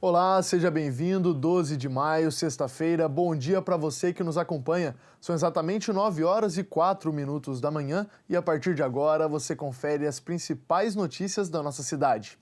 Olá, seja bem-vindo, 12 de maio, sexta-feira, bom dia para você que nos acompanha. São exatamente 9 horas e 4 minutos da manhã e a partir de agora você confere as principais notícias da nossa cidade.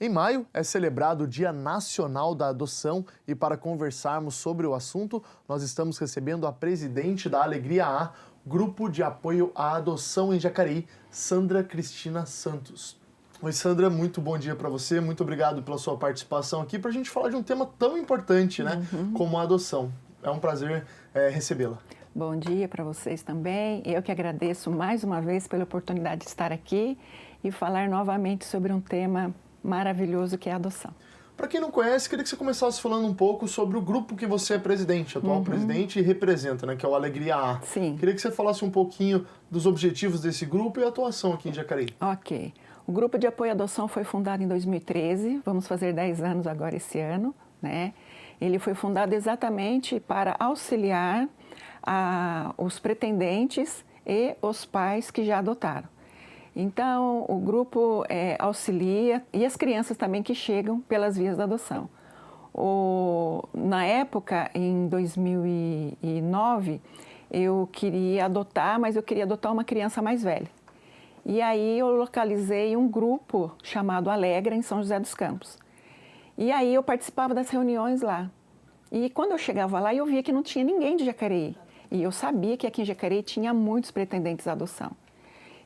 Em maio é celebrado o Dia Nacional da Adoção e para conversarmos sobre o assunto, nós estamos recebendo a presidente da Alegria A, Grupo de Apoio à Adoção em Jacareí, Sandra Cristina Santos. Oi, Sandra, muito bom dia para você, muito obrigado pela sua participação aqui para a gente falar de um tema tão importante, né, como a adoção. É um prazer recebê-la. Bom dia para vocês também. Eu que agradeço mais uma vez pela oportunidade de estar aqui e falar novamente sobre um tema maravilhoso que é a adoção. Para quem não conhece, queria que você começasse falando um pouco sobre o grupo que você é presidente, atual presidente e representa, né, que é o Alegria A. Sim. Queria que você falasse um pouquinho dos objetivos desse grupo e a atuação aqui em Jacareí. Ok. O Grupo de Apoio à Adoção foi fundado em 2013, vamos fazer 10 anos agora esse ano, né? Ele foi fundado exatamente para auxiliar os pretendentes e os pais que já adotaram. Então, o grupo auxilia e as crianças também que chegam pelas vias da adoção. Na época, em 2009, eu queria adotar, mas eu queria adotar uma criança mais velha. E aí eu localizei um grupo chamado Alegra, em São José dos Campos. E aí eu participava das reuniões lá. E quando eu chegava lá, eu via que não tinha ninguém de Jacareí. E eu sabia que aqui em Jacareí tinha muitos pretendentes à adoção.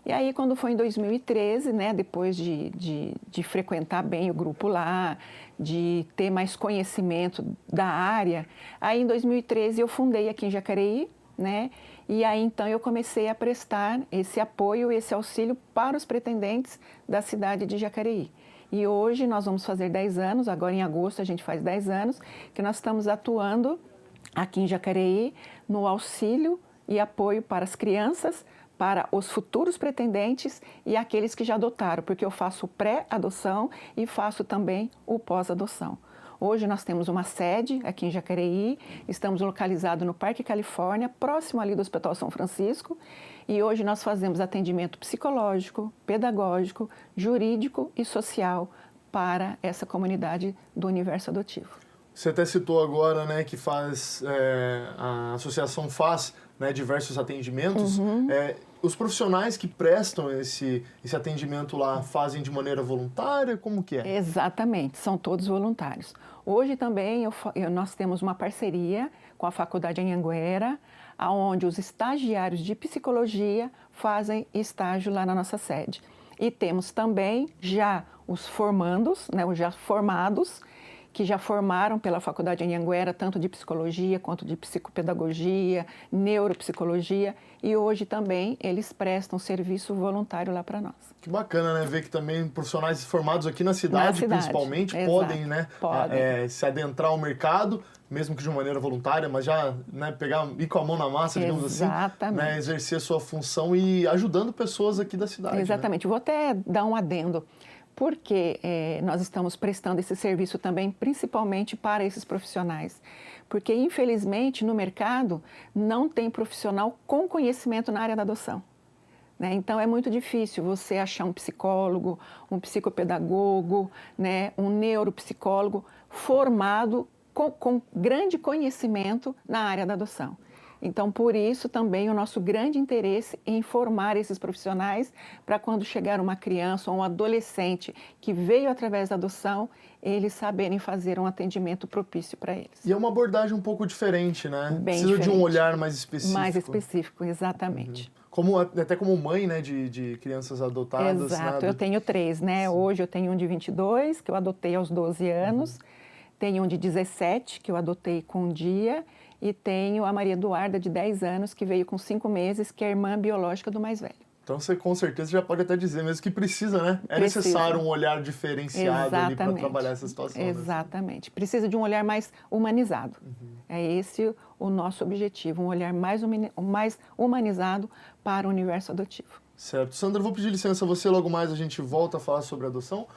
E aí, quando foi em 2013, né, depois de frequentar bem o grupo lá, de ter mais conhecimento da área, aí em 2013 eu fundei aqui em Jacareí, né, e aí então eu comecei a prestar esse apoio, esse auxílio para os pretendentes da cidade de Jacareí. E hoje nós vamos fazer 10 anos, agora em agosto a gente faz 10 anos, que nós estamos atuando aqui em Jacareí no auxílio e apoio para as crianças, para os futuros pretendentes e aqueles que já adotaram, porque eu faço pré-adoção e faço também o pós-adoção. Hoje nós temos uma sede aqui em Jacareí, estamos localizados no Parque Califórnia, próximo ali do Hospital São Francisco, e hoje nós fazemos atendimento psicológico, pedagógico, jurídico e social para essa comunidade do universo adotivo. Você até citou agora, né, que a associação faz, né, diversos atendimentos. Os profissionais que prestam esse atendimento lá fazem de maneira voluntária? Como que é? Exatamente, são todos voluntários. Hoje também nós temos uma parceria com a Faculdade Anhanguera, onde os estagiários de psicologia fazem estágio lá na nossa sede. E temos também já os formandos, né, os já formados, que já formaram pela Faculdade Anhanguera, tanto de psicologia quanto de psicopedagogia, neuropsicologia, e hoje também eles prestam serviço voluntário lá para nós. Que bacana, né? Ver que também profissionais formados aqui na cidade principalmente, podem, né, se adentrar ao mercado, mesmo que de uma maneira voluntária, mas já, né, ir com a mão na massa, digamos assim, né, exercer a sua função e ajudando pessoas aqui da cidade. Exatamente. Né? Vou até dar um adendo. Porque nós estamos prestando esse serviço também, principalmente para esses profissionais. Porque, infelizmente, no mercado não tem profissional com conhecimento na área da adoção. Né? Então, é muito difícil você achar um psicólogo, um psicopedagogo, né, um neuropsicólogo formado com grande conhecimento na área da adoção. Então, por isso também o nosso grande interesse em formar esses profissionais para quando chegar uma criança ou um adolescente que veio através da adoção, eles saberem fazer um atendimento propício para eles. E é uma abordagem um pouco diferente, né? Bem Precisa diferente. De um olhar mais específico. Mais específico, exatamente. Até como mãe, né, de crianças adotadas. Exato, né? Eu tenho 3, né? Sim. Hoje eu tenho um de 22, que eu adotei aos 12 anos. Tenho um de 17, que eu adotei com um dia. E tenho a Maria Eduarda, de 10 anos, que veio com 5 meses, que é a irmã biológica do mais velho. Então você com certeza já pode até dizer mesmo que precisa, né? É necessário um olhar diferenciado ali para trabalhar essa situação. Exatamente. Né? Precisa de um olhar mais humanizado. É esse o nosso objetivo, um olhar mais humanizado para o universo adotivo. Certo. Sandra, eu vou pedir licença a você, logo mais a gente volta a falar sobre adoção.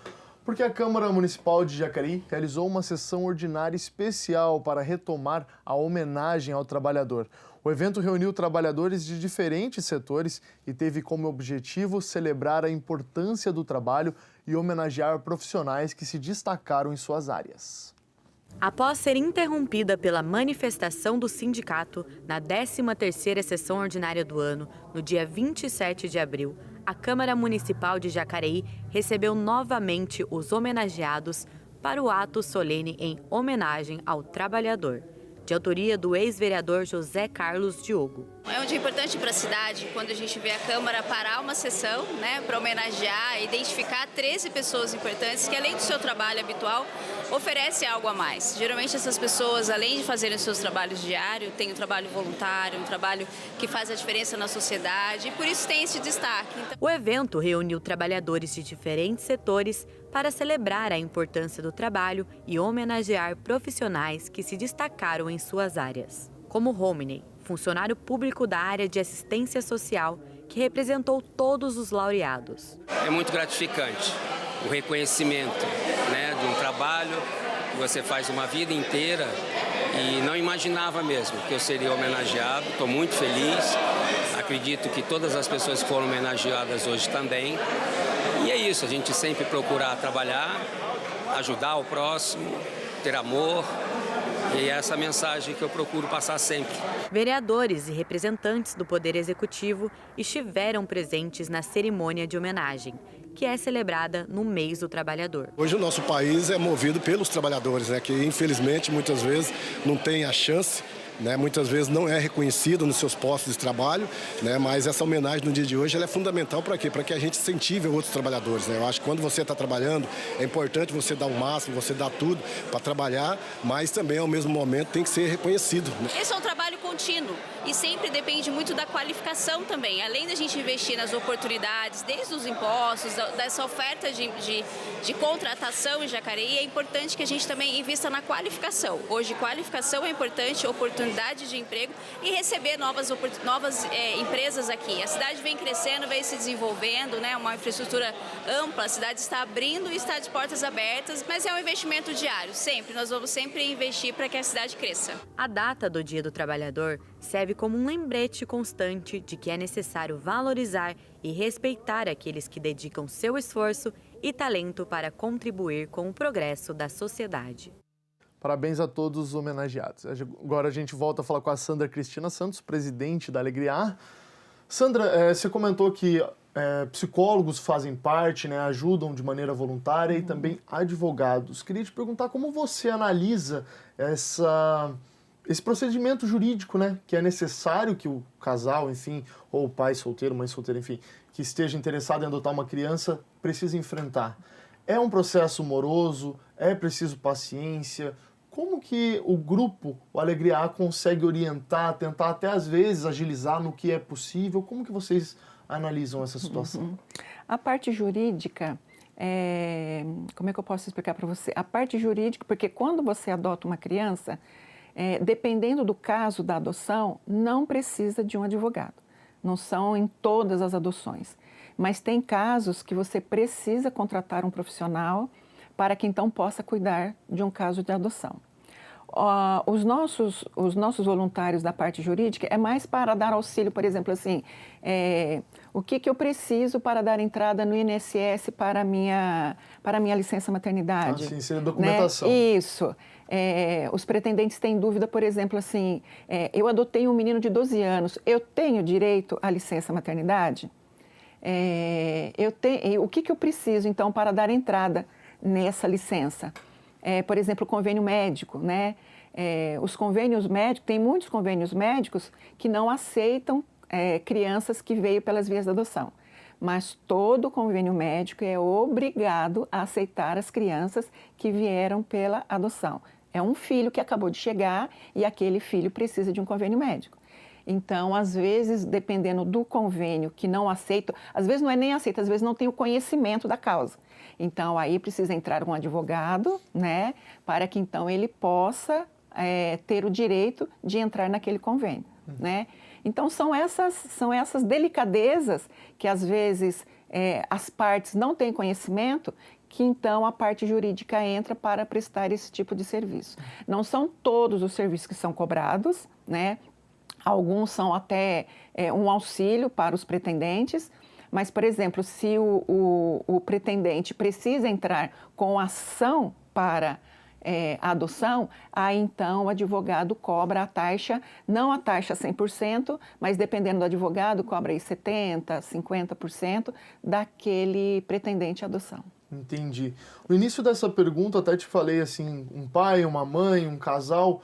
Porque a Câmara Municipal de Jacareí realizou uma sessão ordinária especial para retomar a homenagem ao trabalhador. O evento reuniu trabalhadores de diferentes setores e teve como objetivo celebrar a importância do trabalho e homenagear profissionais que se destacaram em suas áreas. Após ser interrompida pela manifestação do sindicato na 13ª sessão ordinária do ano, no dia 27 de abril, a Câmara Municipal de Jacareí recebeu novamente os homenageados para o ato solene em homenagem ao trabalhador, de autoria do ex-vereador José Carlos Diogo. É um dia importante para a cidade quando a gente vê a Câmara parar uma sessão, para homenagear e identificar 13 pessoas importantes que, além do seu trabalho habitual, oferecem algo a mais. Geralmente essas pessoas, além de fazerem os seus trabalhos diários, têm um trabalho voluntário, um trabalho que faz a diferença na sociedade e por isso tem esse destaque. O evento reuniu trabalhadores de diferentes setores para celebrar a importância do trabalho e homenagear profissionais que se destacaram em suas áreas, como Romney, funcionário público da área de assistência social, que representou todos os laureados. É muito gratificante o reconhecimento, de um trabalho que você faz uma vida inteira e não imaginava mesmo que eu seria homenageado. Estou muito feliz, acredito que todas as pessoas que foram homenageadas hoje também. E é isso, a gente sempre procurar trabalhar, ajudar o próximo, ter amor. E é essa mensagem que eu procuro passar sempre. Vereadores e representantes do Poder Executivo estiveram presentes na cerimônia de homenagem, que é celebrada no mês do trabalhador. Hoje o nosso país é movido pelos trabalhadores, que infelizmente muitas vezes não tem a chance, muitas vezes não é reconhecido nos seus postos de trabalho, mas essa homenagem no dia de hoje ela é fundamental para quê? Para que a gente incentive outros trabalhadores. Eu acho que quando você está trabalhando, é importante você dar o máximo, você dar tudo para trabalhar, mas também ao mesmo momento tem que ser reconhecido. Esse é um trabalho contínuo e sempre depende muito da qualificação também. Além da gente investir nas oportunidades, desde os impostos, dessa oferta de contratação em Jacareí, é importante que a gente também invista na qualificação. Hoje, qualificação é importante, oportunidade de emprego e receber novas empresas aqui. A cidade vem crescendo, vem se desenvolvendo, uma infraestrutura ampla, a cidade está abrindo e está de portas abertas, mas é um investimento diário, sempre. Nós vamos sempre investir para que a cidade cresça. A data do Dia do Trabalhador serve como um lembrete constante de que é necessário valorizar e respeitar aqueles que dedicam seu esforço e talento para contribuir com o progresso da sociedade. Parabéns a todos os homenageados. Agora a gente volta a falar com a Sandra Cristina Santos, presidente da Alegria. Sandra, você comentou que psicólogos fazem parte, ajudam de maneira voluntária e também advogados. Queria te perguntar como você analisa esse procedimento jurídico, que é necessário que o casal, enfim, ou o pai solteiro, mãe solteira, enfim, que esteja interessado em adotar uma criança, precisa enfrentar. É um processo moroso, é preciso paciência. Como que o grupo, o Alegria A, consegue orientar, tentar até às vezes agilizar no que é possível? Como que vocês analisam essa situação? A parte jurídica, como é que eu posso explicar para você? A parte jurídica, porque quando você adota uma criança, dependendo do caso da adoção, não precisa de um advogado. Não são em todas as adoções. Mas tem casos que você precisa contratar um profissional para que então possa cuidar de um caso de adoção. Os nossos voluntários da parte jurídica é mais para dar auxílio, por exemplo, assim, o que eu preciso para dar entrada no INSS para a minha licença maternidade. Sim, seria documentação. Isso. Os pretendentes têm dúvida, por exemplo, assim, eu adotei um menino de 12 anos, eu tenho direito à licença maternidade? O que eu preciso, então, para dar entrada nessa licença? Por exemplo, o convênio médico, os convênios médicos, tem muitos convênios médicos que não aceitam crianças que veio pelas vias da adoção. Mas todo convênio médico é obrigado a aceitar as crianças que vieram pela adoção. É um filho que acabou de chegar e aquele filho precisa de um convênio médico. Então, às vezes, dependendo do convênio que não aceita, às vezes não é nem aceita, às vezes não tem o conhecimento da causa. Então, aí precisa entrar um advogado, para que então ele possa ter o direito de entrar naquele convênio, Então, são essas delicadezas que, às vezes, as partes não têm conhecimento, que então a parte jurídica entra para prestar esse tipo de serviço. Não são todos os serviços que são cobrados, Alguns são até um auxílio para os pretendentes, mas, por exemplo, se o pretendente precisa entrar com ação para a adoção, aí então o advogado cobra a taxa, não a taxa 100%, mas dependendo do advogado, cobra aí 70%, 50% daquele pretendente à adoção. Entendi. No início dessa pergunta até te falei assim, um pai, uma mãe, um casal.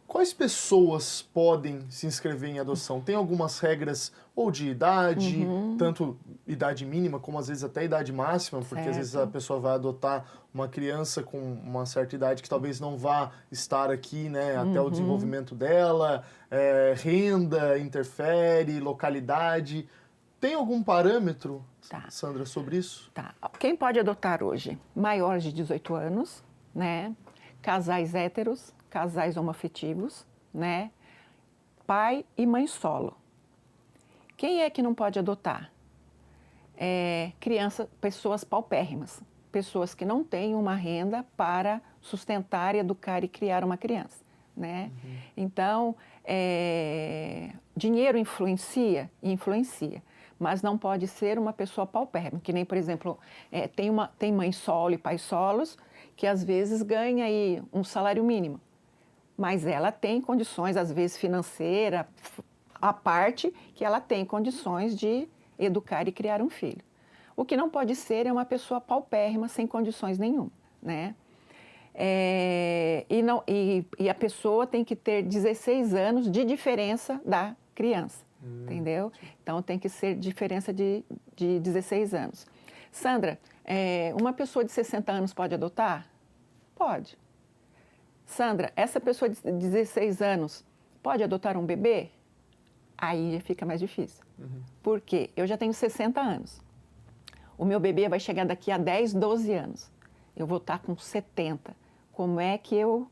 Quais pessoas podem se inscrever em adoção? Tem algumas regras ou de idade, tanto idade mínima como às vezes até idade máxima, porque às vezes a pessoa vai adotar uma criança com uma certa idade que talvez não vá estar aqui, né, até o desenvolvimento dela, renda interfere, localidade. Tem algum parâmetro, Sandra, sobre isso? Tá. Quem pode adotar hoje? Maiores de 18 anos, né? Casais héteros, casais homoafetivos, né? Pai e mãe solo. Quem é que não pode adotar? Pessoas paupérrimas, pessoas que não têm uma renda para sustentar, educar e criar uma criança, né? Então, dinheiro influencia? Influencia, mas não pode ser uma pessoa paupérrima, que nem, por exemplo, tem mãe solo e pai solos, que às vezes ganha aí um salário mínimo, mas ela tem condições, às vezes financeira, a parte que ela tem condições de educar e criar um filho. O que não pode ser é uma pessoa paupérrima, sem condições nenhuma, né? E a pessoa tem que ter 16 anos de diferença da criança, entendeu? Então, tem que ser diferença de 16 anos. Sandra, uma pessoa de 60 anos pode adotar? Pode. Sandra, essa pessoa de 16 anos pode adotar um bebê? Aí já fica mais difícil. Por quê? Eu já tenho 60 anos. O meu bebê vai chegar daqui a 10, 12 anos. Eu vou estar com 70. Como é que eu,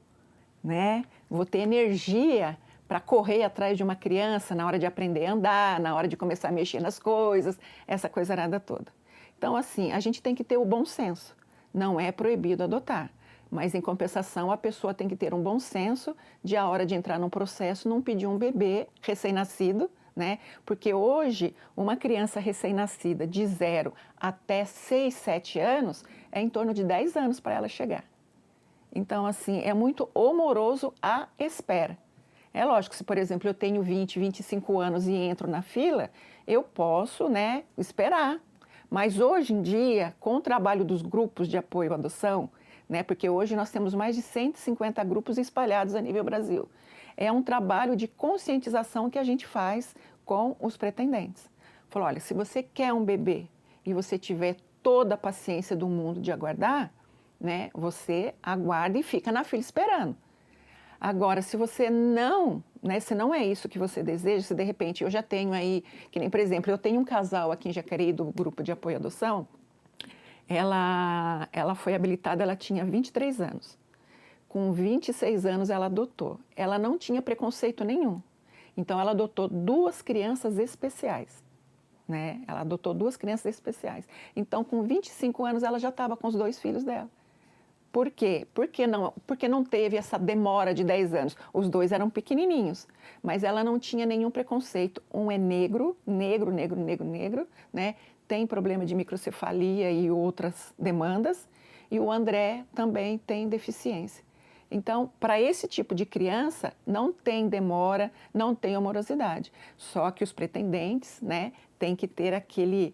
né, vou ter energia para correr atrás de uma criança na hora de aprender a andar, na hora de começar a mexer nas coisas, essa coisarada toda. Então, assim, a gente tem que ter o bom senso. Não é proibido adotar, mas, em compensação, a pessoa tem que ter um bom senso de, a hora de entrar num processo, não pedir um bebê recém-nascido, né? Porque hoje, uma criança recém-nascida de 0 até 6, 7 anos, é em torno de 10 anos para ela chegar. Então, assim, é muito moroso a espera. É lógico, se, por exemplo, eu tenho 20, 25 anos e entro na fila, eu posso, né, esperar. Mas, hoje em dia, com o trabalho dos grupos de apoio à adoção, né, porque hoje nós temos mais de 150 grupos espalhados a nível Brasil. É um trabalho de conscientização que a gente faz com os pretendentes. Falou, olha, se você quer um bebê e você tiver toda a paciência do mundo de aguardar, né, você aguarda e fica na fila esperando. Agora, se você não, né, se não é isso que você deseja, se de repente eu já tenho aí, que nem, por exemplo, eu tenho um casal aqui em Jacareí do grupo de apoio à adoção, ela foi habilitada, ela tinha 23 anos. Com 26 anos ela adotou. Ela não tinha preconceito nenhum. Então ela adotou 2 crianças especiais, né? Ela adotou 2 crianças especiais. Então com 25 anos ela já estava com os 2 filhos dela. Por quê? Porque não teve essa demora de 10 anos. Os 2 eram pequenininhos, mas ela não tinha nenhum preconceito. Um é negro, né? Tem problema de microcefalia e outras demandas, e o André também tem deficiência. Então, para esse tipo de criança, não tem demora, não tem morosidade. Só que os pretendentes, né, têm que ter aquele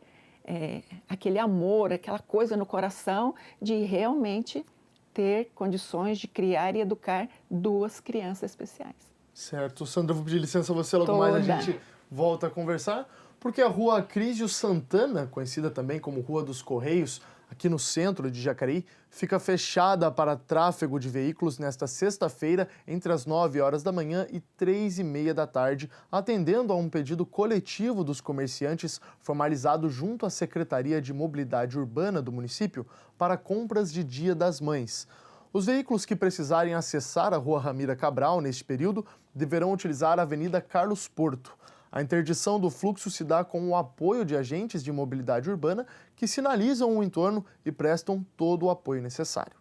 amor, aquela coisa no coração de realmente ter condições de criar e educar 2 crianças especiais. Certo. Sandra, vou pedir licença a você, logo mais a gente volta a conversar, porque a Rua Acrísio Santana, conhecida também como Rua dos Correios, aqui no centro de Jacareí, fica fechada para tráfego de veículos nesta sexta-feira, entre as 9 horas da manhã e 3h30 da tarde, atendendo a um pedido coletivo dos comerciantes formalizado junto à Secretaria de Mobilidade Urbana do município para compras de Dia das Mães. Os veículos que precisarem acessar a Rua Ramira Cabral neste período deverão utilizar a Avenida Carlos Porto. A interdição do fluxo se dá com o apoio de agentes de mobilidade urbana que sinalizam o entorno e prestam todo o apoio necessário.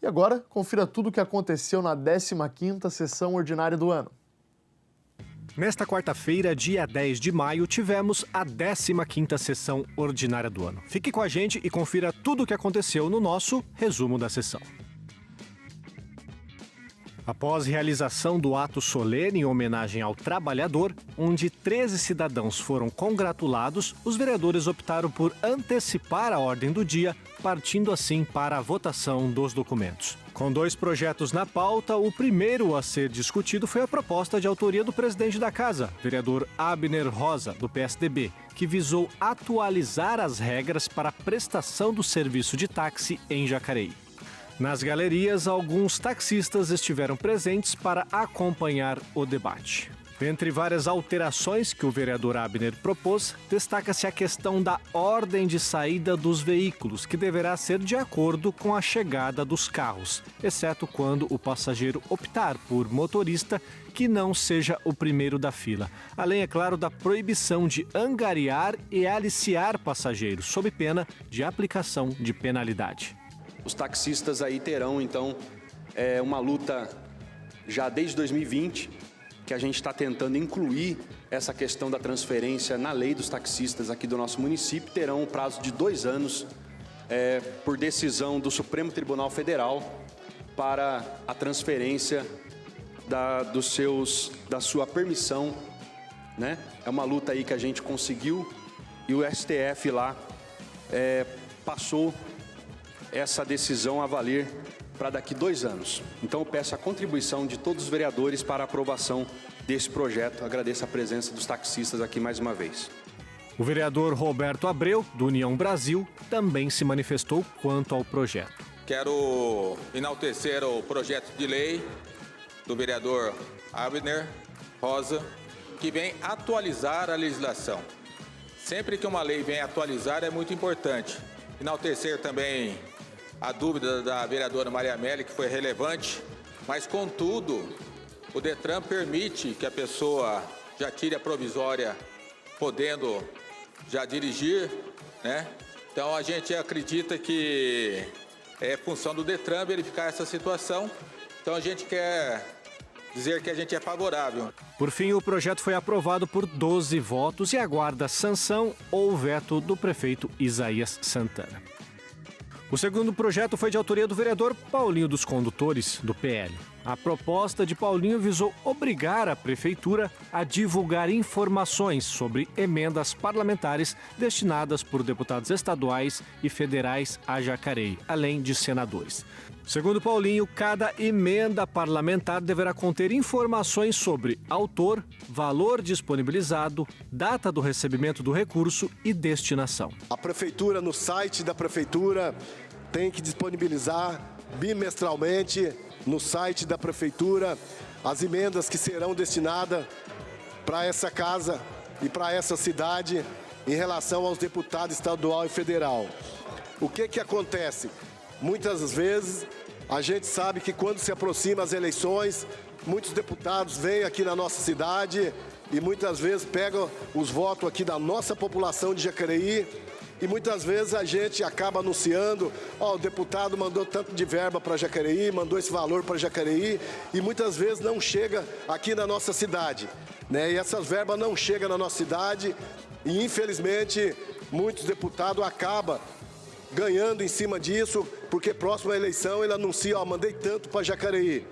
E agora, confira tudo o que aconteceu na 15ª sessão ordinária do ano. Nesta quarta-feira, dia 10 de maio, tivemos a 15ª sessão ordinária do ano. Fique com a gente e confira tudo o que aconteceu no nosso resumo da sessão. Após realização do ato solene em homenagem ao trabalhador, onde 13 cidadãos foram congratulados, os vereadores optaram por antecipar a ordem do dia, partindo assim para a votação dos documentos. Com 2 projetos na pauta, o primeiro a ser discutido foi a proposta de autoria do presidente da Casa, vereador Abner Rosa, do PSDB, que visou atualizar as regras para a prestação do serviço de táxi em Jacareí. Nas galerias, alguns taxistas estiveram presentes para acompanhar o debate. Dentre várias alterações que o vereador Abner propôs, destaca-se a questão da ordem de saída dos veículos, que deverá ser de acordo com a chegada dos carros, exceto quando o passageiro optar por motorista que não seja o primeiro da fila. Além, é claro, da proibição de angariar e aliciar passageiros, sob pena de aplicação de penalidade. Os taxistas aí terão, então, uma luta já desde 2020, que a gente está tentando incluir essa questão da transferência na lei dos taxistas aqui do nosso município. Terão um prazo de 2 anos, por decisão do Supremo Tribunal Federal, para a transferência da sua permissão, né? É uma luta aí que a gente conseguiu e o STF lá passou essa decisão a valer para daqui 2 anos. Então eu peço a contribuição de todos os vereadores para a aprovação desse projeto. Agradeço a presença dos taxistas aqui mais uma vez. O vereador Roberto Abreu, do União Brasil, também se manifestou quanto ao projeto. Quero enaltecer o projeto de lei do vereador Abner Rosa, que vem atualizar a legislação. Sempre que uma lei vem atualizar é muito importante. Enaltecer também a dúvida da vereadora Maria Amélia, que foi relevante, mas, contudo, o Detran permite que a pessoa já tire a provisória, podendo já dirigir, né? Então, a gente acredita que é função do Detran verificar essa situação. Então, a gente quer dizer que a gente é favorável. Por fim, o projeto foi aprovado por 12 votos e aguarda sanção ou veto do prefeito Isaías Santana. O segundo projeto foi de autoria do vereador Paulinho dos Condutores, do PL. A proposta de Paulinho visou obrigar a prefeitura a divulgar informações sobre emendas parlamentares destinadas por deputados estaduais e federais a Jacareí, além de senadores. Segundo Paulinho, cada emenda parlamentar deverá conter informações sobre autor, valor disponibilizado, data do recebimento do recurso e destinação. A prefeitura, no site da prefeitura, tem que disponibilizar bimestralmente no site da prefeitura as emendas que serão destinadas para essa casa e para essa cidade em relação aos deputados estadual e federal. O que acontece? Muitas vezes a gente sabe que quando se aproximam as eleições, muitos deputados vêm aqui na nossa cidade e muitas vezes pegam os votos aqui da nossa população de Jacareí e muitas vezes a gente acaba anunciando, o deputado mandou tanto de verba para Jacareí, mandou esse valor para Jacareí e muitas vezes não chega aqui na nossa cidade, né? E essas verbas não chegam na nossa cidade e infelizmente muitos deputados acabam ganhando em cima disso, porque próxima eleição ele anuncia, mandei tanto para Jacareí.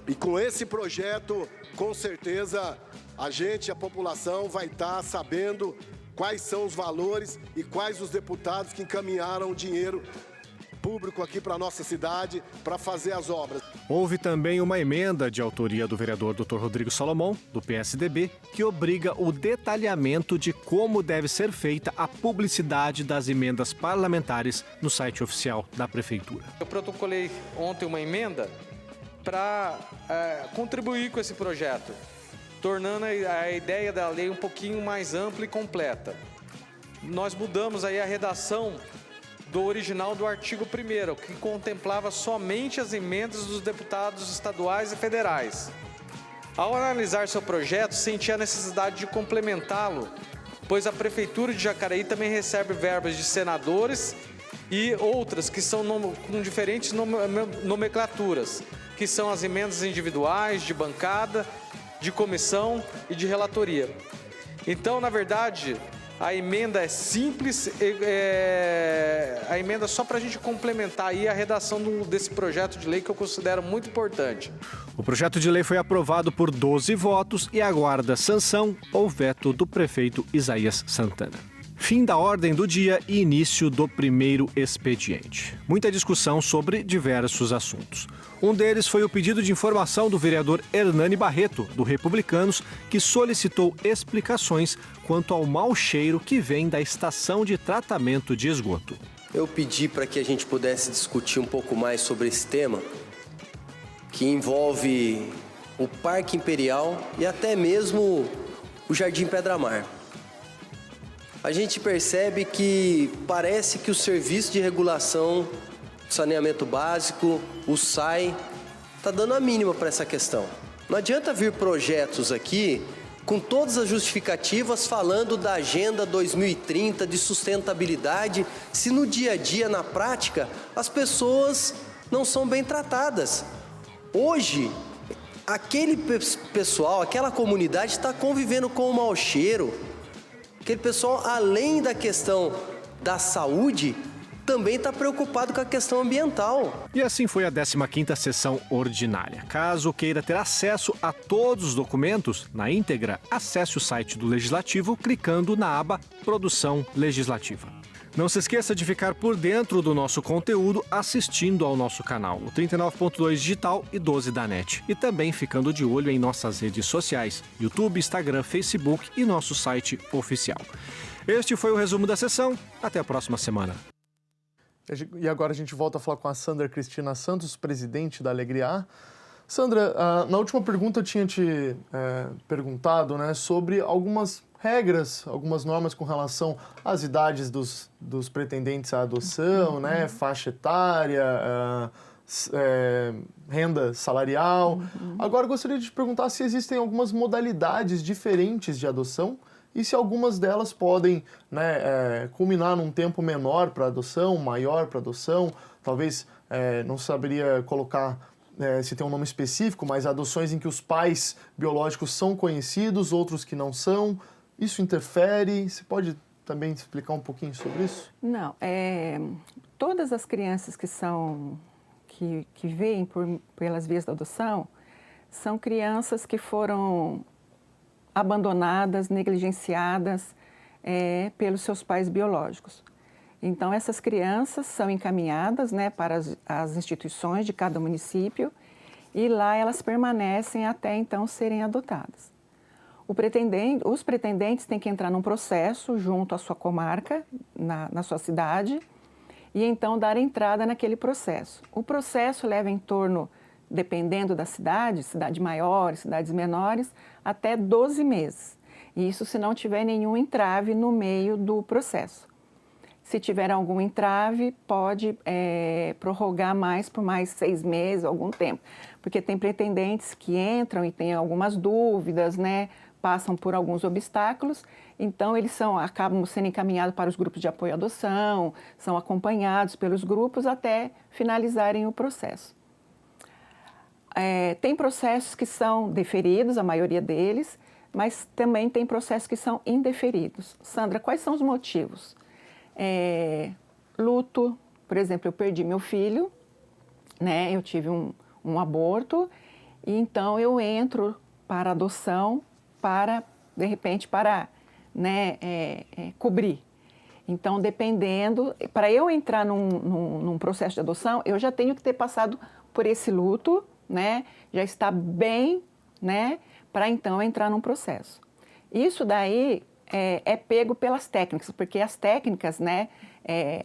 E com esse projeto, com certeza, a população vai estar sabendo quais são os valores e quais os deputados que encaminharam o dinheiro público aqui para a nossa cidade para fazer as obras. Houve também uma emenda de autoria do vereador Dr. Rodrigo Salomão, do PSDB, que obriga o detalhamento de como deve ser feita a publicidade das emendas parlamentares no site oficial da Prefeitura. Eu protocolei ontem uma emenda para contribuir com esse projeto, tornando a ideia da lei um pouquinho mais ampla e completa. Nós mudamos aí a redação do original do artigo 1º, que contemplava somente as emendas dos deputados estaduais e federais. Ao analisar seu projeto, senti a necessidade de complementá-lo, pois a Prefeitura de Jacareí também recebe verbas de senadores e outras que são com diferentes nomenclaturas, que são as emendas individuais, de bancada, de comissão e de relatoria. Então, na verdade, a emenda é simples, a emenda só para a gente complementar aí a redação desse projeto de lei que eu considero muito importante. O projeto de lei foi aprovado por 12 votos e aguarda sanção ou veto do prefeito Isaías Santana. Fim da ordem do dia e início do primeiro expediente. Muita discussão sobre diversos assuntos. Um deles foi o pedido de informação do vereador Hernani Barreto, do Republicanos, que solicitou explicações quanto ao mau cheiro que vem da estação de tratamento de esgoto. Eu pedi para que a gente pudesse discutir um pouco mais sobre esse tema, que envolve o Parque Imperial e até mesmo o Jardim Pedra-Mar. A gente percebe que parece que o Serviço de Regulação do Saneamento Básico, o SAI, está dando a mínima para essa questão. Não adianta vir projetos aqui com todas as justificativas falando da Agenda 2030 de sustentabilidade, se no dia a dia, na prática, as pessoas não são bem tratadas. Hoje, aquele pessoal, aquela comunidade está convivendo com o mau cheiro. Aquele pessoal, além da questão da saúde, também está preocupado com a questão ambiental. E assim foi a 15ª sessão ordinária. Caso queira ter acesso a todos os documentos na íntegra, acesse o site do Legislativo clicando na aba Produção Legislativa. Não se esqueça de ficar por dentro do nosso conteúdo assistindo ao nosso canal, o 39.2 Digital e 12 da NET. E também ficando de olho em nossas redes sociais, YouTube, Instagram, Facebook e nosso site oficial. Este foi o resumo da sessão. Até a próxima semana. E agora a gente volta a falar com a Sandra Cristina Santos, presidente da Alegria. Sandra, na última pergunta eu tinha te perguntado, né, sobre algumas regras, algumas normas com relação às idades dos pretendentes à adoção, né, faixa etária, renda salarial. Agora eu gostaria de te perguntar se existem algumas modalidades diferentes de adoção e se algumas delas podem, né, culminar num tempo menor para adoção, maior para adoção. Talvez não saberia colocar se tem um nome específico, mas adoções em que os pais biológicos são conhecidos, outros que não são. Isso interfere? Você pode também explicar um pouquinho sobre isso? Não, todas as crianças que vêm pelas vias da adoção são crianças que foram abandonadas, negligenciadas pelos seus pais biológicos. Então, essas crianças são encaminhadas, né, para as instituições de cada município e lá elas permanecem até então serem adotadas. Os pretendentes têm que entrar num processo junto à sua comarca, na sua cidade, e então dar entrada naquele processo. O processo leva em torno, dependendo da cidade, cidades maiores, cidades menores, até 12 meses. E isso se não tiver nenhum entrave no meio do processo. Se tiver algum entrave, pode prorrogar por mais 6 meses, algum tempo. Porque tem pretendentes que entram e têm algumas dúvidas, né? Passam por alguns obstáculos, então eles acabam sendo encaminhados para os grupos de apoio à adoção, são acompanhados pelos grupos até finalizarem o processo. Tem processos que são deferidos, a maioria deles, mas também tem processos que são indeferidos. Sandra, quais são os motivos? Luto, por exemplo, eu perdi meu filho, né? Eu tive um aborto, e então eu entro para adoção de repente, né, cobrir. Então, dependendo, para eu entrar num processo de adoção, eu já tenho que ter passado por esse luto, né, já está bem, né, para então entrar num processo. Isso daí é pego pelas técnicas, porque as técnicas, né,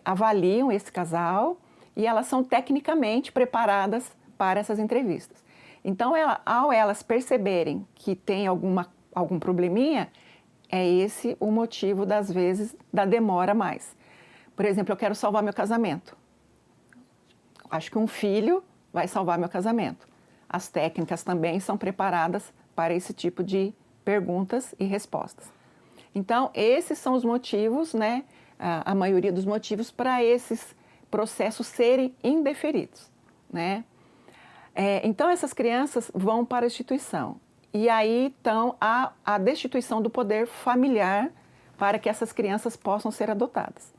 avaliam esse casal e elas são tecnicamente preparadas para essas entrevistas. Então, ao elas perceberem que tem algum probleminha, é esse o motivo, das vezes, da demora mais. Por exemplo, eu quero salvar meu casamento. Acho que um filho vai salvar meu casamento. As técnicas também são preparadas para esse tipo de perguntas e respostas. Então, esses são os motivos, né? A maioria dos motivos para esses processos serem indeferidos, né? Então, essas crianças vão para a instituição. E aí, então, há a destituição do poder familiar para que essas crianças possam ser adotadas.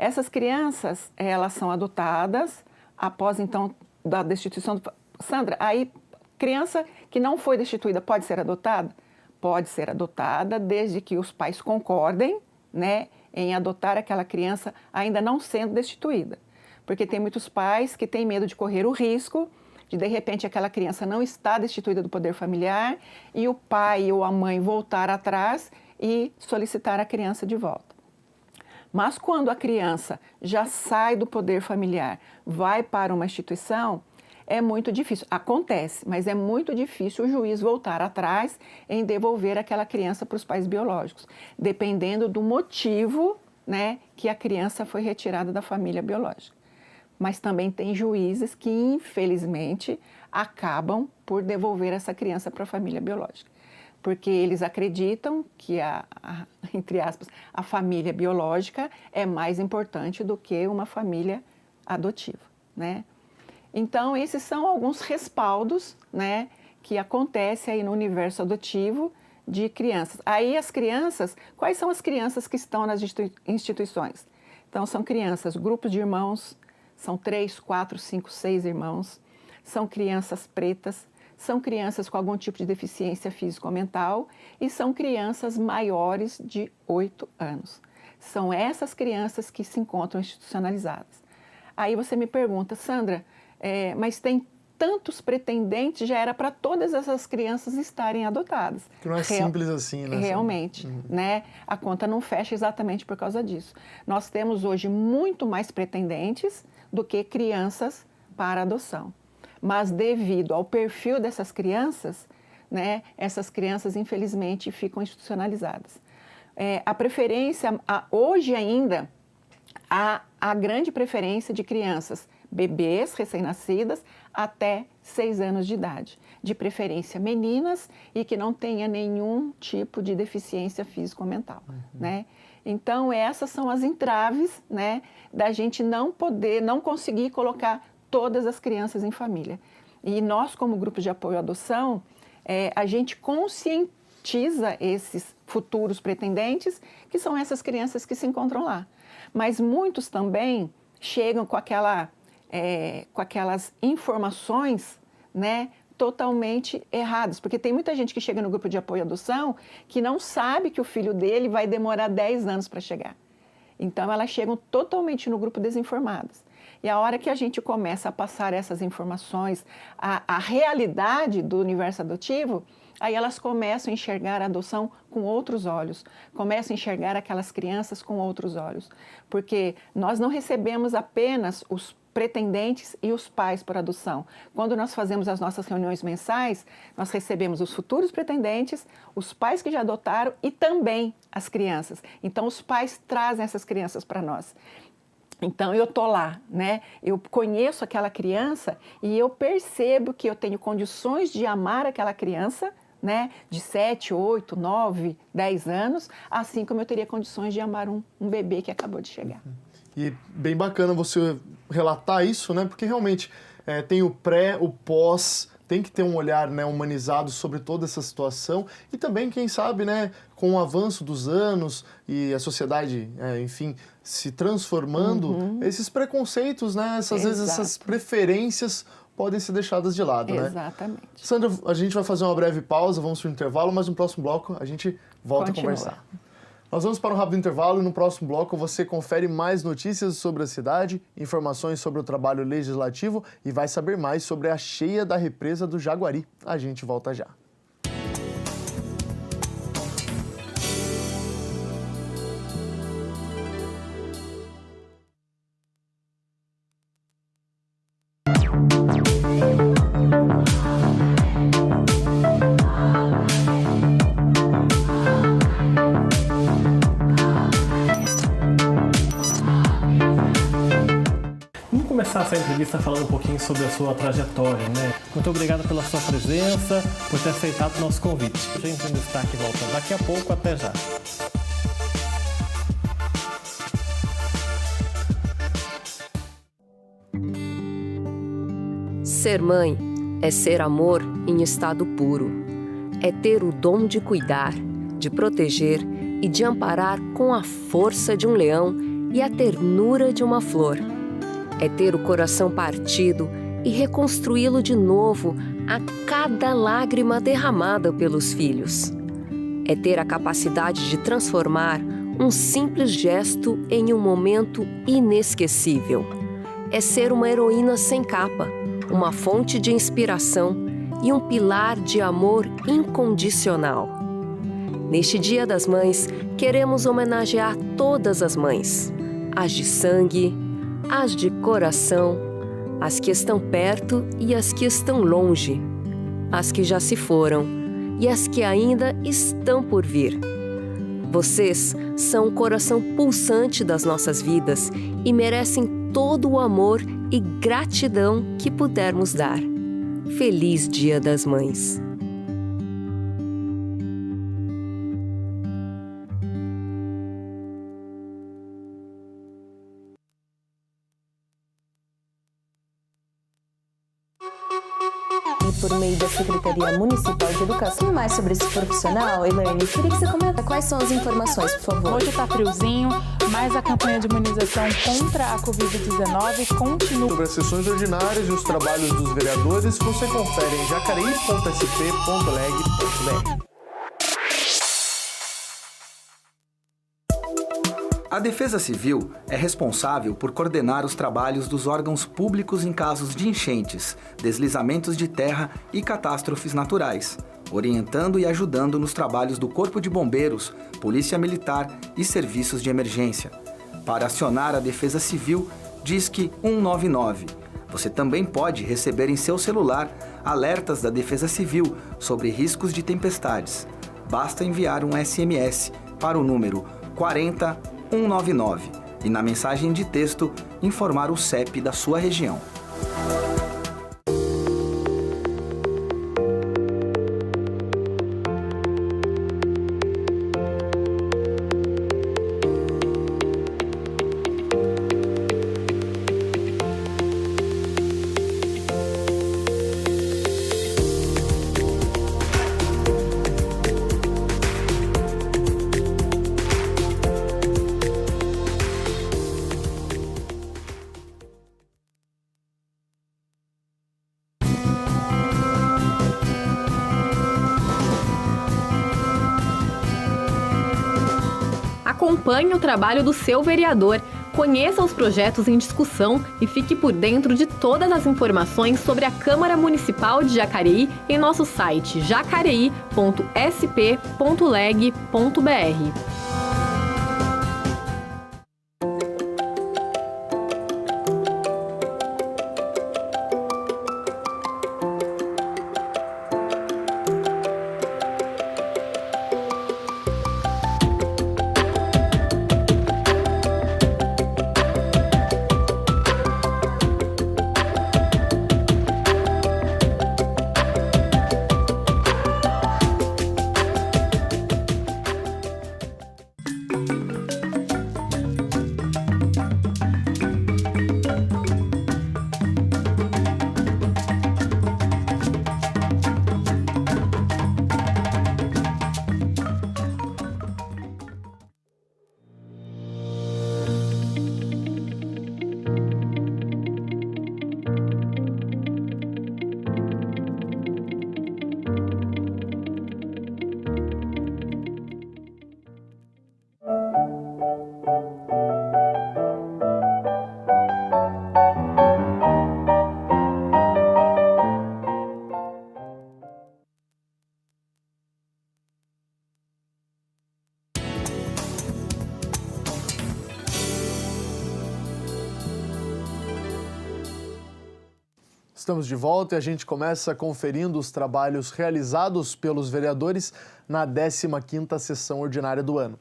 Essas crianças, elas são adotadas após, então, da destituição. Sandra, aí, criança que não foi destituída pode ser adotada? Pode ser adotada desde que os pais concordem, né, em adotar aquela criança ainda não sendo destituída. Porque tem muitos pais que têm medo de correr o risco de repente, aquela criança não está destituída do poder familiar e o pai ou a mãe voltar atrás e solicitar a criança de volta. Mas quando a criança já sai do poder familiar, vai para uma instituição, é muito difícil. Acontece, mas é muito difícil o juiz voltar atrás em devolver aquela criança para os pais biológicos, dependendo do motivo, né, que a criança foi retirada da família biológica. Mas também tem juízes que, infelizmente, acabam por devolver essa criança para a família biológica. Porque eles acreditam que, entre aspas, a família biológica é mais importante do que uma família adotiva, né? Então, esses são alguns respaldos, né, que acontecem aí no universo adotivo de crianças. Aí as crianças, quais são as crianças que estão nas instituições? Então, são crianças, grupos de irmãos, são 3, 4, 5, 6 irmãos, são crianças pretas, são crianças com algum tipo de deficiência físico-mental e são crianças maiores de 8 anos. São essas crianças que se encontram institucionalizadas. Aí você me pergunta, Sandra, mas tem tantos pretendentes, já era para todas essas crianças estarem adotadas. Que não é simples assim, né? Realmente, né? A conta não fecha exatamente por causa disso. Nós temos hoje muito mais pretendentes do que crianças para adoção. Mas devido ao perfil dessas crianças, né, essas crianças infelizmente ficam institucionalizadas. A preferência, hoje ainda, há a grande preferência de crianças, bebês recém-nascidas até 6 anos de idade, de preferência meninas e que não tenha nenhum tipo de deficiência físico-mental, né? Então, essas são as entraves, né, da gente não conseguir colocar todas as crianças em família. E nós, como grupo de apoio à adoção, a gente conscientiza esses futuros pretendentes, que são essas crianças que se encontram lá. Mas muitos também chegam com aquelas informações, né, totalmente erradas, porque tem muita gente que chega no grupo de apoio à adoção que não sabe que o filho dele vai demorar 10 anos para chegar. Então, elas chegam totalmente no grupo desinformadas. E a hora que a gente começa a passar essas informações, a realidade do universo adotivo, aí elas começam a enxergar a adoção com outros olhos, começam a enxergar aquelas crianças com outros olhos. Porque nós não recebemos apenas os pretendentes e os pais por adoção. Quando nós fazemos as nossas reuniões mensais, nós recebemos os futuros pretendentes, os pais que já adotaram e também as crianças. Então, os pais trazem essas crianças para nós. Então, eu estou lá, né? Eu conheço aquela criança e eu percebo que eu tenho condições de amar aquela criança, né? De 7, 8, 9, 10 anos, assim como eu teria condições de amar um bebê que acabou de chegar. E bem bacana você relatar isso, né? Porque realmente tem o pré, o pós, tem que ter um olhar, né, humanizado sobre toda essa situação e também, quem sabe, né, com o avanço dos anos e a sociedade, enfim, se transformando, esses preconceitos, né, às vezes essas preferências podem ser deixadas de lado, né? Exatamente. Sandra, a gente vai fazer uma breve pausa, vamos para o intervalo, mas no próximo bloco a gente volta a conversar. Nós vamos para um rápido intervalo e no próximo bloco você confere mais notícias sobre a cidade, informações sobre o trabalho legislativo e vai saber mais sobre a cheia da represa do Jaguari. A gente volta já. Essa entrevista falando um pouquinho sobre a sua trajetória, né? Muito obrigado pela sua presença, por ter aceitado o nosso convite. A gente no Destaque volta daqui a pouco, até já. Ser mãe é ser amor em estado puro. É ter o dom de cuidar, de proteger e de amparar com a força de um leão e a ternura de uma flor. É ter o coração partido e reconstruí-lo de novo a cada lágrima derramada pelos filhos. É ter a capacidade de transformar um simples gesto em um momento inesquecível. É ser uma heroína sem capa, uma fonte de inspiração e um pilar de amor incondicional. Neste Dia das Mães, queremos homenagear todas as mães, as de sangue, as de coração, as que estão perto e as que estão longe, as que já se foram e as que ainda estão por vir. Vocês são o coração pulsante das nossas vidas e merecem todo o amor e gratidão que pudermos dar. Feliz Dia das Mães! Por meio da Secretaria Municipal de Educação. Mais sobre esse profissional, Elaine, queria que você comenta quais são as informações, por favor. Hoje está friozinho, mas a campanha de imunização contra a Covid-19 continua. Sobre as sessões ordinárias e os trabalhos dos vereadores, você confere em jacareí.sp.leg.br. A Defesa Civil é responsável por coordenar os trabalhos dos órgãos públicos em casos de enchentes, deslizamentos de terra e catástrofes naturais, orientando e ajudando nos trabalhos do Corpo de Bombeiros, Polícia Militar e serviços de emergência. Para acionar a Defesa Civil, disque 199. Você também pode receber em seu celular alertas da Defesa Civil sobre riscos de tempestades. Basta enviar um SMS para o número 40199 e na mensagem de texto informar o CEP da sua região. Acompanhe o trabalho do seu vereador, conheça os projetos em discussão e fique por dentro de todas as informações sobre a Câmara Municipal de Jacareí em nosso site jacareí.sp.leg.br. Estamos de volta e a gente começa conferindo os trabalhos realizados pelos vereadores na 15ª sessão ordinária do ano.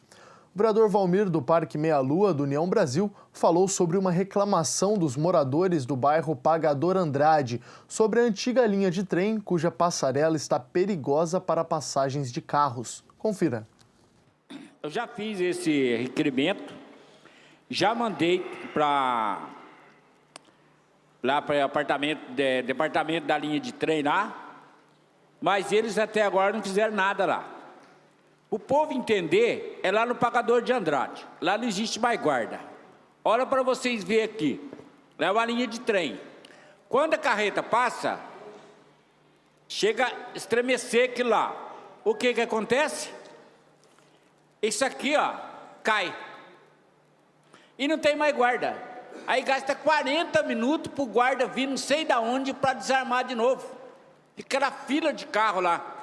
O vereador Valmir, do Parque Meia Lua, do União Brasil, falou sobre uma reclamação dos moradores do bairro Pagador Andrade sobre a antiga linha de trem, cuja passarela está perigosa para passagens de carros. Confira. Eu já fiz esse requerimento, já mandei para o departamento da linha de trem lá, mas eles até agora não fizeram nada lá. O povo entender é lá no Pagador de Andrade, lá não existe mais guarda. Olha para vocês verem aqui. É uma linha de trem. Quando a carreta passa, chega a estremecer aqui lá. O que que acontece? Isso aqui, ó, cai. E não tem mais guarda. Aí gasta 40 minutos para o guarda vir não sei de onde para desarmar de novo. Fica aquela fila de carro lá.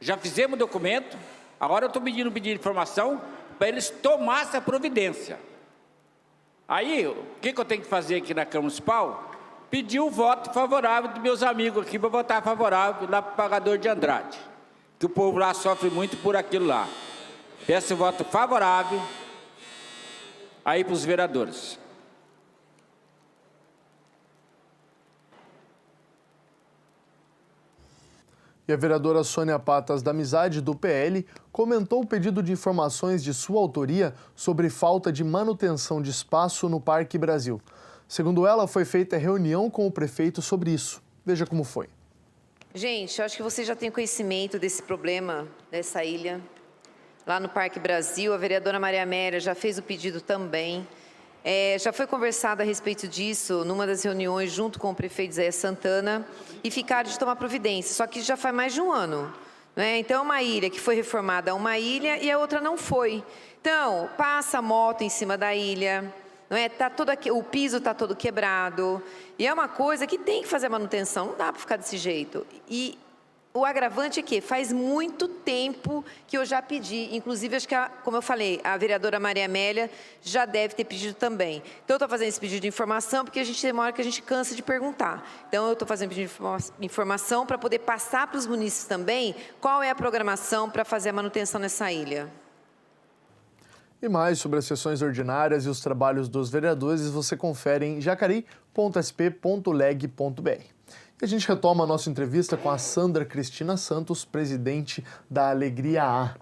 Já fizemos o documento, agora eu estou pedindo informação para eles tomarem essa providência. Aí, o que eu tenho que fazer aqui na Câmara Municipal? Pedir o voto favorável dos meus amigos aqui para votar favorável lá para o pagador de Andrade. Que o povo lá sofre muito por aquilo lá. Peço o voto favorável aí para os vereadores. E a vereadora Sônia Patas da Amizade, do PL, comentou o pedido de informações de sua autoria sobre falta de manutenção de espaço no Parque Brasil. Segundo ela, foi feita reunião com o prefeito sobre isso. Veja como foi. Gente, eu acho que você já tem conhecimento desse problema, dessa ilha. Lá no Parque Brasil, a vereadora Maria Amélia já fez o pedido também. Já foi conversado a respeito disso numa das reuniões junto com o prefeito Zé Santana e ficaram de tomar providência, só que já faz mais de um ano. Né? Então, uma ilha que foi reformada é uma ilha e a outra não foi. Então, passa moto em cima da ilha, não é? Tá todo aqui, o piso está todo quebrado, e é uma coisa que tem que fazer manutenção, não dá para ficar desse jeito. E o agravante é que faz muito tempo que eu já pedi, inclusive, acho que, como eu falei, a vereadora Maria Amélia já deve ter pedido também. Então, eu estou fazendo esse pedido de informação porque a gente tem uma hora que a gente cansa de perguntar. Então, eu estou fazendo pedido de informação para poder passar para os munícipes também qual é a programação para fazer a manutenção nessa ilha. E mais sobre as sessões ordinárias e os trabalhos dos vereadores você confere em jacareí.sp.leg.br. E a gente retoma a nossa entrevista com a Sandra Cristina Santos, presidente da Alegria A.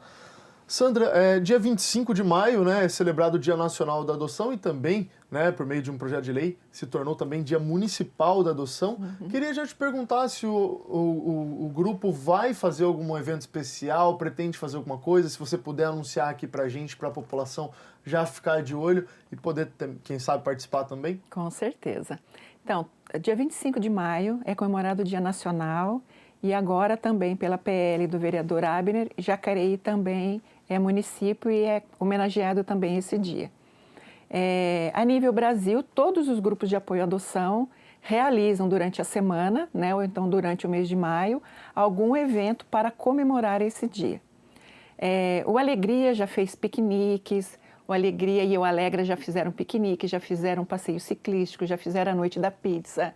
Sandra, dia 25 de maio, né, é celebrado o Dia Nacional da Adoção e também, né, por meio de um projeto de lei, se tornou também Dia Municipal da Adoção. Queria já te perguntar se o grupo vai fazer algum evento especial, pretende fazer alguma coisa, se você puder anunciar aqui pra gente, pra população já ficar de olho e poder, quem sabe, participar também? Com certeza. Então, dia 25 de maio é comemorado o Dia Nacional e agora também pela PL do vereador Abner, Jacareí também é município e é homenageado também esse dia. A nível Brasil, todos os grupos de apoio à adoção realizam durante a semana, né, ou então durante o mês de maio, algum evento para comemorar esse dia. O Alegria já fez piqueniques, o Alegria e o Alegra já fizeram piquenique, já fizeram um passeio ciclístico, já fizeram a Noite da Pizza.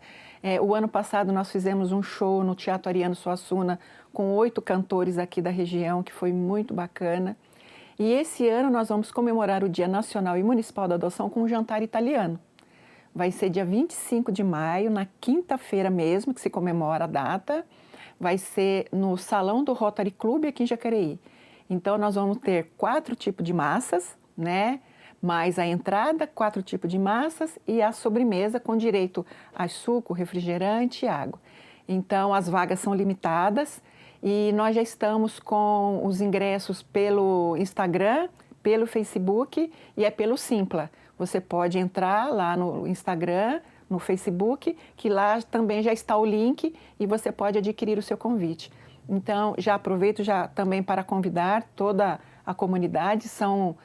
O ano passado nós fizemos um show no Teatro Ariano Suassuna com 8 cantores aqui da região, que foi muito bacana. E esse ano nós vamos comemorar o Dia Nacional e Municipal da Adoção com um jantar italiano. Vai ser dia 25 de maio, na quinta-feira mesmo, que se comemora a data. Vai ser no Salão do Rotary Club aqui em Jacareí. Então nós vamos ter 4 tipos de massas, né? Mais a entrada, 4 tipos de massas e a sobremesa com direito a suco, refrigerante e água. Então, as vagas são limitadas e nós já estamos com os ingressos pelo Instagram, pelo Facebook e pelo Simpla. Você pode entrar lá no Instagram, no Facebook, que lá também já está o link e você pode adquirir o seu convite. Então, já aproveito também para convidar toda a comunidade, são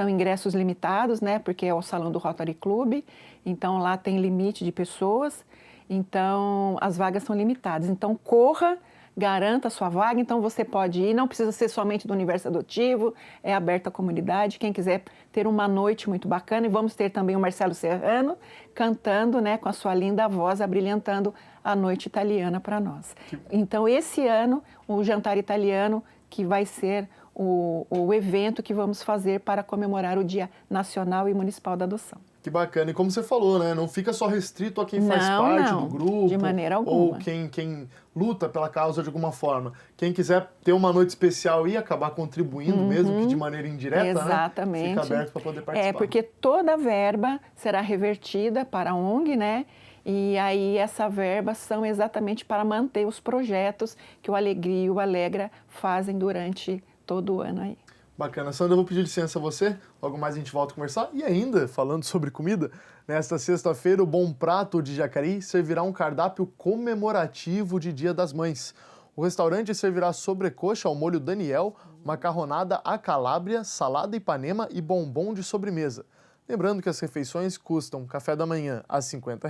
ingressos limitados, né, porque é o Salão do Rotary Club, então lá tem limite de pessoas, então as vagas são limitadas. Então corra, garanta a sua vaga, então você pode ir, não precisa ser somente do Universo Adotivo, é aberto à comunidade, quem quiser ter uma noite muito bacana, e vamos ter também o Marcelo Serrano cantando, né, com a sua linda voz, abrilhantando a noite italiana para nós. Então esse ano, o jantar italiano, que vai ser o evento que vamos fazer para comemorar o Dia Nacional e Municipal da Adoção. Que bacana. E como você falou, né? Não fica só restrito a quem faz parte do grupo. De maneira alguma. Ou quem luta pela causa de alguma forma. Quem quiser ter uma noite especial e acabar contribuindo, mesmo que de maneira indireta, exatamente, né? Fica aberto para poder participar. Porque toda a verba será revertida para a ONG, né? E aí essa verba são exatamente para manter os projetos que o Alegria e o Alegra fazem durante todo o ano aí. Bacana. Sandra, eu vou pedir licença a você, logo mais a gente volta a conversar. E ainda, falando sobre comida, nesta sexta-feira o Bom Prato de Jacareí servirá um cardápio comemorativo de Dia das Mães. O restaurante servirá sobrecoxa ao molho Daniel, macarronada à calábria, salada Ipanema e bombom de sobremesa. Lembrando que as refeições custam café da manhã a 50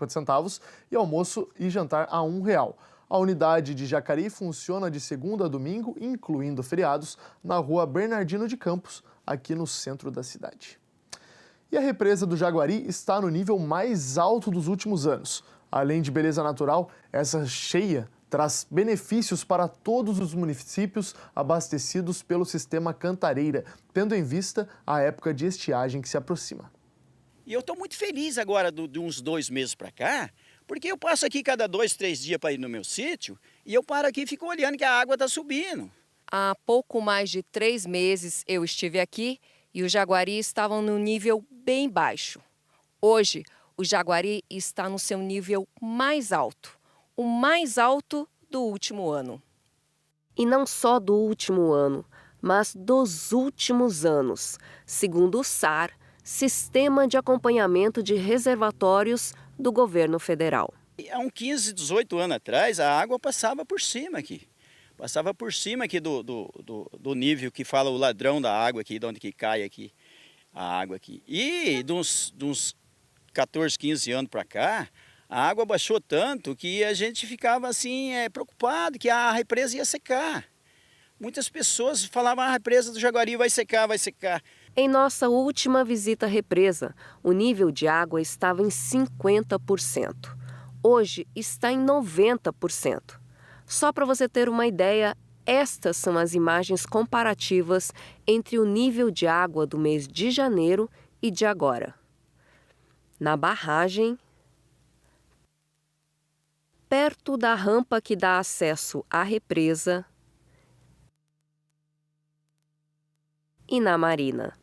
centavos e almoço e jantar a R$1. A unidade de Jacareí funciona de segunda a domingo, incluindo feriados, na rua Bernardino de Campos, aqui no centro da cidade. E a represa do Jaguari está no nível mais alto dos últimos anos. Além de beleza natural, essa cheia traz benefícios para todos os municípios abastecidos pelo sistema Cantareira, tendo em vista a época de estiagem que se aproxima. E eu estou muito feliz agora de uns 2 meses para cá, porque eu passo aqui cada 2, 3 dias para ir no meu sítio e eu paro aqui e fico olhando que a água está subindo. Há pouco mais de 3 meses eu estive aqui e o Jaguari estava no nível bem baixo. Hoje, o Jaguari está no seu nível mais alto, o mais alto do último ano. E não só do último ano, mas dos últimos anos, segundo o SAR, Sistema de Acompanhamento de Reservatórios do Governo Federal. Há uns 15, 18 anos atrás, a água passava por cima aqui. Passava por cima aqui do nível que fala o ladrão da água aqui, de onde que cai aqui a água aqui. E de uns 14, 15 anos para cá, a água baixou tanto que a gente ficava assim preocupado que a represa ia secar. Muitas pessoas falavam, a represa do Jaguari vai secar, vai secar. Em nossa última visita à represa, o nível de água estava em 50%. Hoje está em 90%. Só para você ter uma ideia, estas são as imagens comparativas entre o nível de água do mês de janeiro e de agora. Na barragem, perto da rampa que dá acesso à represa, e na marina.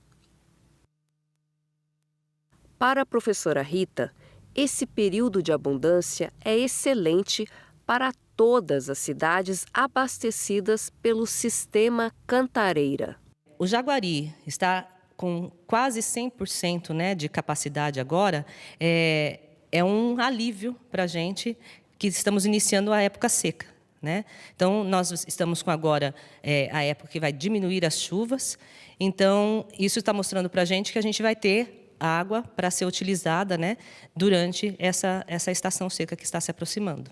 Para a professora Rita, esse período de abundância é excelente para todas as cidades abastecidas pelo sistema Cantareira. O Jaguari está com quase 100% de capacidade agora. É um alívio para a gente que estamos iniciando a época seca. Então, nós estamos com agora a época que vai diminuir as chuvas. Então, isso está mostrando para a gente que a gente vai ter água para ser utilizada durante essa estação seca que está se aproximando.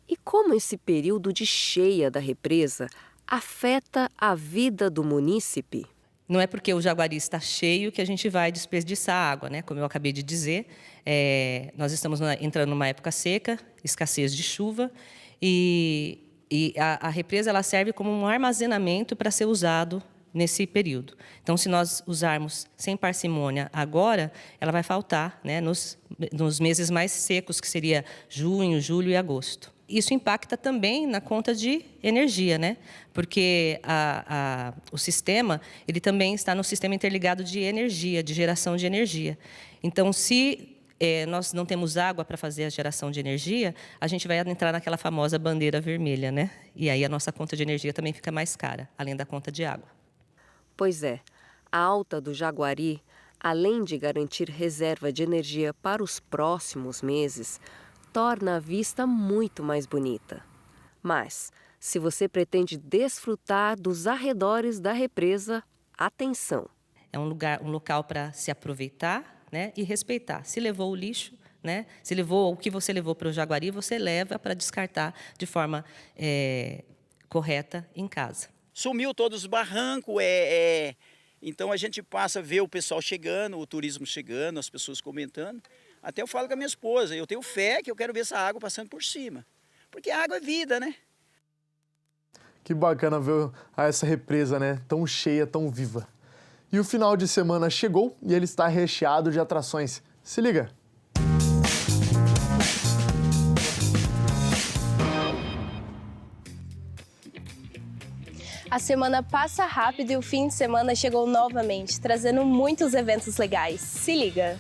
E como esse período de cheia da represa afeta a vida do munícipe? Não é porque o Jaguari está cheio que a gente vai desperdiçar água, Como eu acabei de dizer, nós estamos entrando numa época seca, escassez de chuva, e a represa ela serve como um armazenamento para ser usado nesse período. Então, se nós usarmos sem parcimônia agora, ela vai faltar nos meses mais secos, que seria junho, julho e agosto. Isso impacta também na conta de energia, Porque o sistema ele também está no sistema interligado de energia, de geração de energia. Então, se nós não temos água para fazer a geração de energia, a gente vai entrar naquela famosa bandeira vermelha, E aí a nossa conta de energia também fica mais cara, além da conta de água. Pois é, a alta do Jaguari, além de garantir reserva de energia para os próximos meses, torna a vista muito mais bonita. Mas, se você pretende desfrutar dos arredores da represa, atenção! É um local para se aproveitar, e respeitar. Se levou o lixo, se levou o que você levou para o Jaguari, você leva para descartar de forma correta em casa. Sumiu todos os barrancos, então a gente passa a ver o pessoal chegando, o turismo chegando, as pessoas comentando. Até eu falo com a minha esposa, eu tenho fé que eu quero ver essa água passando por cima. Porque a água é vida, Que bacana ver essa represa, tão cheia, tão viva. E o final de semana chegou e ele está recheado de atrações. Se liga! A semana passa rápido e o fim de semana chegou novamente, trazendo muitos eventos legais. Se liga!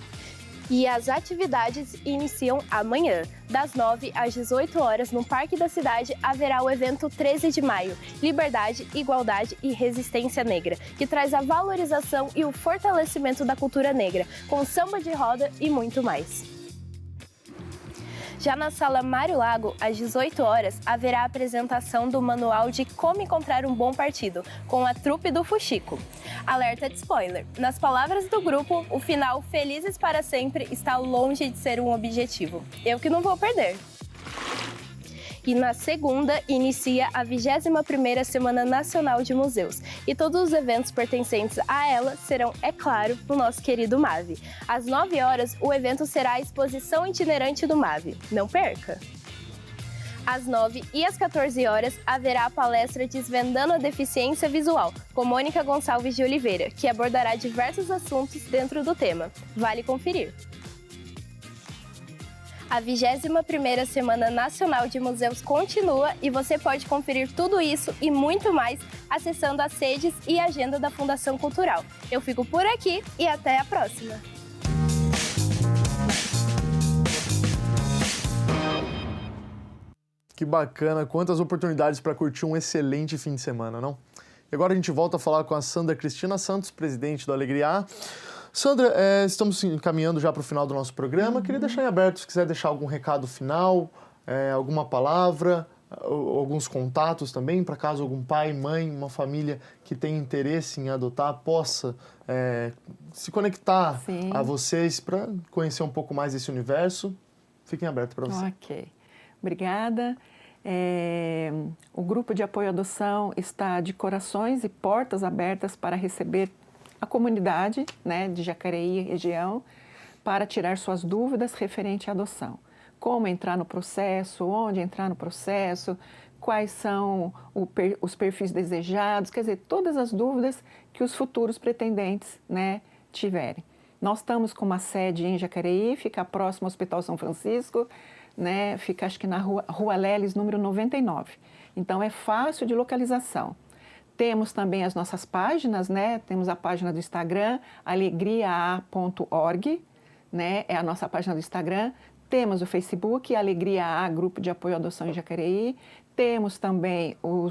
E as atividades iniciam amanhã. Das 9 às 18 horas, no Parque da Cidade, haverá o evento 13 de maio, Liberdade, Igualdade e Resistência Negra, que traz a valorização e o fortalecimento da cultura negra, com samba de roda e muito mais. Já na Sala Mário Lago, às 18 horas, haverá a apresentação do manual de Como Encontrar um Bom Partido, com a trupe do Fuxico. Alerta de spoiler. Nas palavras do grupo, o final Felizes para Sempre está longe de ser um objetivo. Eu que não vou perder. E na segunda, inicia a 21ª Semana Nacional de Museus. E todos os eventos pertencentes a ela serão, é claro, no nosso querido MAVE. Às 9 horas, o evento será a exposição itinerante do MAVE. Não perca! Às 9 e às 14 horas, haverá a palestra Desvendando a Deficiência Visual, com Mônica Gonçalves de Oliveira, que abordará diversos assuntos dentro do tema. Vale conferir! A 21ª Semana Nacional de Museus continua e você pode conferir tudo isso e muito mais acessando as sedes e agenda da Fundação Cultural. Eu fico por aqui e até a próxima! Que bacana, quantas oportunidades para curtir um excelente fim de semana, não? E agora a gente volta a falar com a Sandra Cristina Santos, presidente do Alegria. Sandra, estamos encaminhando já para o final do nosso programa. Queria deixar em aberto, se quiser deixar algum recado final, alguma palavra, alguns contatos também, para caso algum pai, mãe, uma família que tenha interesse em adotar possa se conectar a vocês para conhecer um pouco mais desse universo. Fiquem abertos para você. Ok. Obrigada. O Grupo de Apoio à Adoção está de corações e portas abertas para receber a comunidade, né, de Jacareí e região, para tirar suas dúvidas referente à adoção. Como entrar no processo, onde entrar no processo, quais são os perfis desejados, quer dizer, todas as dúvidas que os futuros pretendentes, né, tiverem. Nós estamos com uma sede em Jacareí, fica próximo ao Hospital São Francisco, né, fica acho que na Rua Leles, número 99. Então é fácil de localização. Temos também as nossas páginas, né? Temos a página do Instagram, alegriaa.org, né? É a nossa página do Instagram. Temos o Facebook, Alegria A, Grupo de Apoio à Adoção em Jacareí. Temos também o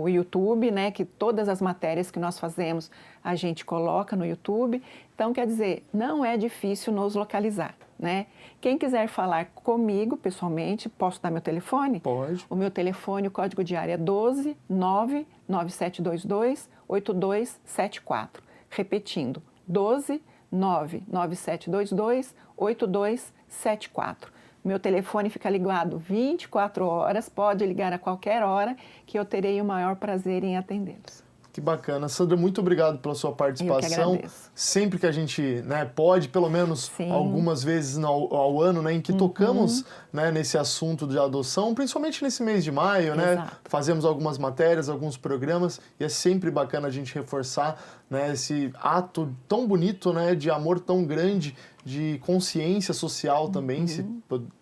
YouTube, né? Que todas as matérias que nós fazemos a gente coloca no YouTube. Então, quer dizer, não é difícil nos localizar, né? Quem quiser falar comigo pessoalmente, posso dar meu telefone? Pode. O meu telefone, o código de área é 12 99722 8274. Repetindo, 12 99722 8274. Meu telefone fica ligado 24 horas, pode ligar a qualquer hora, que eu terei o maior prazer em atendê-los. Que bacana. Sandra, muito obrigado pela sua participação. Eu que agradeço. Sempre que a gente, né, pode, pelo menos algumas vezes ao ano, né, em que tocamos, né, nesse assunto de adoção, principalmente nesse mês de maio, né, fazemos algumas matérias, alguns programas, e é sempre bacana a gente reforçar, né, esse ato tão bonito, né, de amor tão grande, de consciência social também, se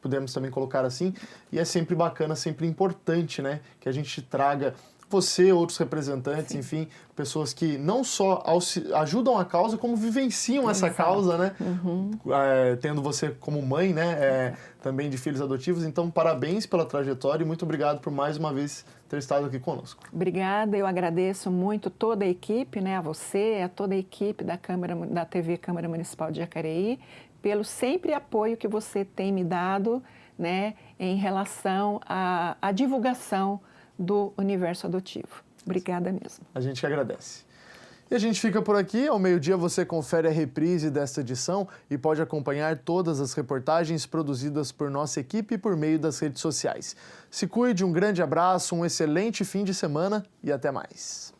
pudermos também colocar assim, e é sempre bacana, sempre importante, né, que a gente traga você, outros representantes, enfim, pessoas que não só ajudam a causa, como vivenciam essa causa, né? Tendo você como mãe, né? Também de filhos adotivos. Então, parabéns pela trajetória e muito obrigado por mais uma vez ter estado aqui conosco. Obrigada, eu agradeço muito toda a equipe, né? A você, a toda a equipe da TV Câmara Municipal de Jacareí, pelo sempre apoio que você tem me dado, né? Em relação à divulgação do universo adotivo. Obrigada mesmo. A gente agradece. E a gente fica por aqui. Ao meio-dia você confere a reprise desta edição e pode acompanhar todas as reportagens produzidas por nossa equipe por meio das redes sociais. Se cuide, um grande abraço, um excelente fim de semana e até mais.